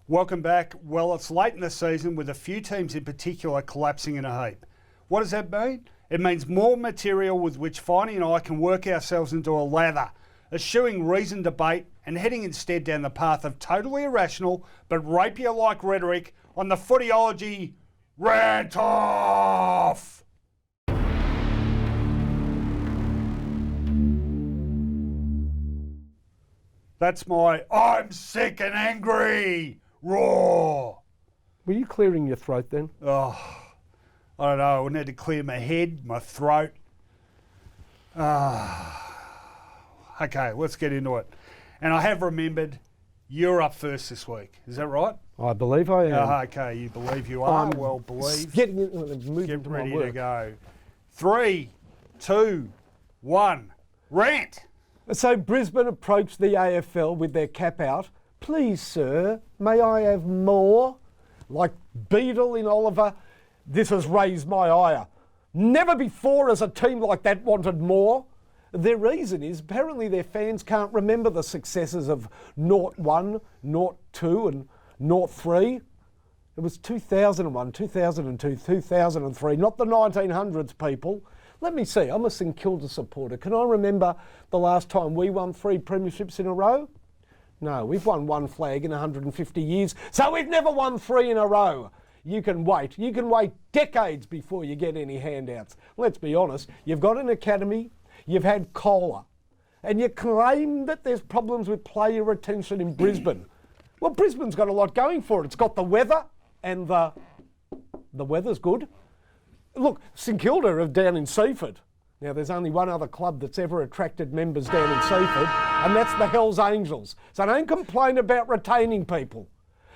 Welcome back. Well, it's late in the season with a few teams in particular collapsing in a heap. What does that mean? It means more material with which Finey and I can work ourselves into a lather, eschewing reasoned debate and heading instead down the path of totally irrational but rapier-like rhetoric on the Footyology Rant-off. That's my I'm sick and angry roar. Were you clearing your throat then? Oh, I don't know. I need to clear my head, my throat. Okay, let's get into it. And I have remembered you're up first this week. Is that right? I believe I am. Okay, you believe you are. Well, believe. Getting moving Get to ready my work. to go. 3, 2, 1. Rant. So Brisbane approached the AFL with their cap out. Please, sir, may I have more? Like Beadle in Oliver, this has raised my ire. Never before has a team like that wanted more. Their reason is apparently their fans can't remember the successes of 0-1, 0-2 and 0-3. It was 2001, 2002, 2003, not the 1900s, people. Let me see, I'm a St Kilda supporter. Can I remember the last time we won 3 premierships in a row? No, we've won 1 flag in 150 years, so we've never won 3 in a row. You can wait decades before you get any handouts. Let's be honest, you've got an academy, you've had Kohler, and you claim that there's problems with player retention in Brisbane. Well, Brisbane's got a lot going for it. It's got the weather, and the weather's good. Look, St Kilda are down in Seaford. Now, there's only one other club that's ever attracted members down in Seaford, and that's the Hells Angels. So don't complain about retaining people.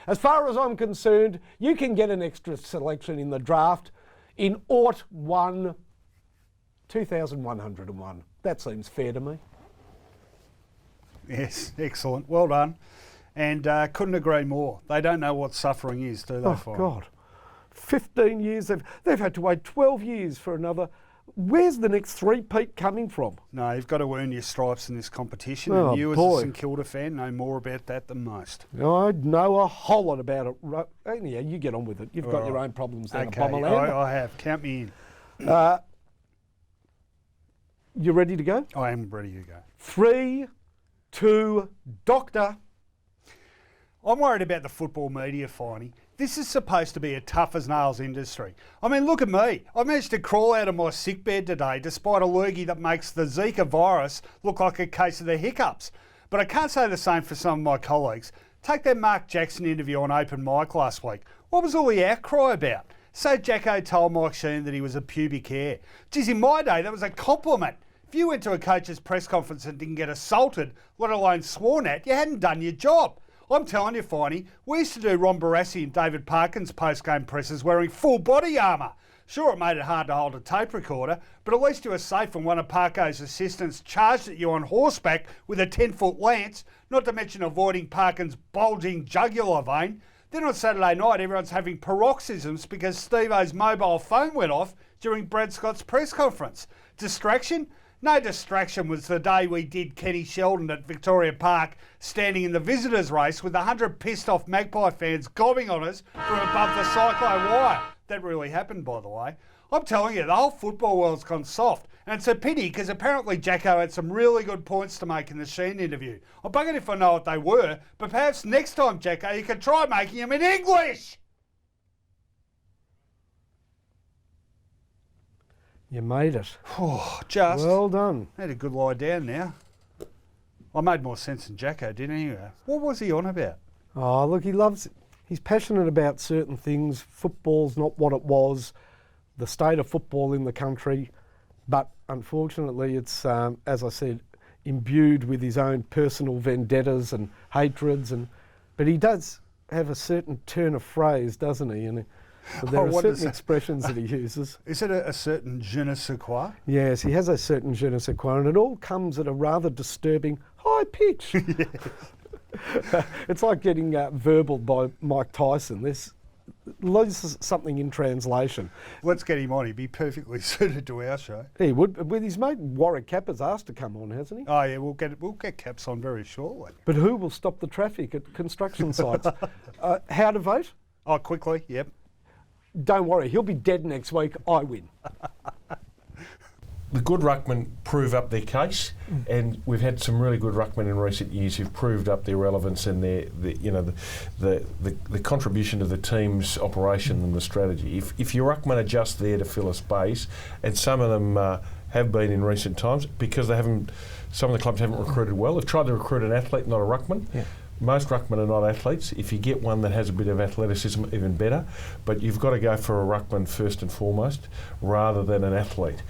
As far as I'm concerned, you can get an extra selection in the draft in 2,101. That seems fair to me. Yes, excellent. Well done. And couldn't agree more. They don't know what suffering is, do they? Oh, God. 15 years. They've had to wait 12 years for another. Where's the next three-peat coming from? No, you've got to earn your stripes in this competition. Oh, and you boy. as a St Kilda fan know more about that than most. I know a whole lot about it. Yeah, you get on with it. You've got your own problems down at Bomberland. I have. Count me in. You ready to go? I am ready to go. 3, 2, doctor. I'm worried about the football media, Finey. This is supposed to be a tough-as-nails industry. I mean, look at me. I managed to crawl out of my sick bed today despite a lurgy that makes the Zika virus look like a case of the hiccups. But I can't say the same for some of my colleagues. Take that Mark Jackson interview on Open Mic last week. What was all the outcry about? So Jacko told Mike Sheen that he was a pubic hair. Geez, in my day, that was a compliment. If you went to a coach's press conference and didn't get assaulted, let alone sworn at, you hadn't done your job. I'm telling you, Finey, we used to do Ron Barassi and David Parkin's post-game presses wearing full body armour. Sure, it made it hard to hold a tape recorder, but at least you were safe when one of Parko's assistants charged at you on horseback with a 10-foot lance, not to mention avoiding Parkin's bulging jugular vein. Then on Saturday night, everyone's having paroxysms because Steve-O's mobile phone went off during Brad Scott's press conference. Distraction? No distraction was the day we did Kenny Sheldon at Victoria Park standing in the visitors race with 100 pissed off Magpie fans gobbing on us from above the cyclone wire. That really happened, by the way. I'm telling you, the whole football world's gone soft. And it's a pity because apparently Jacko had some really good points to make in the Sheen interview. I'm buggered if I know what they were, but perhaps next time, Jacko, you can try making them in English. You made it. Oh, just. Well done. I had a good lie down now. I made more sense than Jacko did anyway. What was he on about? Oh, look, he's passionate about certain things. Football's not what it was, the state of football in the country, but unfortunately it's, as I said, imbued with his own personal vendettas and hatreds, but he does have a certain turn of phrase, doesn't he? And there are certain expressions that he uses. Is it a certain je ne sais quoi? Yes, he has a certain je ne sais quoi, and it all comes at a rather disturbing high pitch. Yes. It's like getting verbaled by Mike Tyson. loses something in translation. Let's get him on. He'd be perfectly suited to our show. He would, with his mate Warwick Capper's asked to come on, hasn't he? Oh yeah, we'll get Caps on very shortly. But who will stop the traffic at construction sites? How to vote? Oh, quickly, yep. Don't worry, he'll be dead next week. I win. The good ruckmen prove up their case, and we've had some really good ruckmen in recent years who've proved up their relevance and the contribution to the team's operation and the strategy. If your ruckmen are just there to fill a space, and some of them have been in recent times because some of the clubs haven't recruited well. They've tried to recruit an athlete, not a ruckman. Yeah. Most ruckmen are not athletes. If you get one that has a bit of athleticism, even better. But you've got to go for a ruckman first and foremost, rather than an athlete.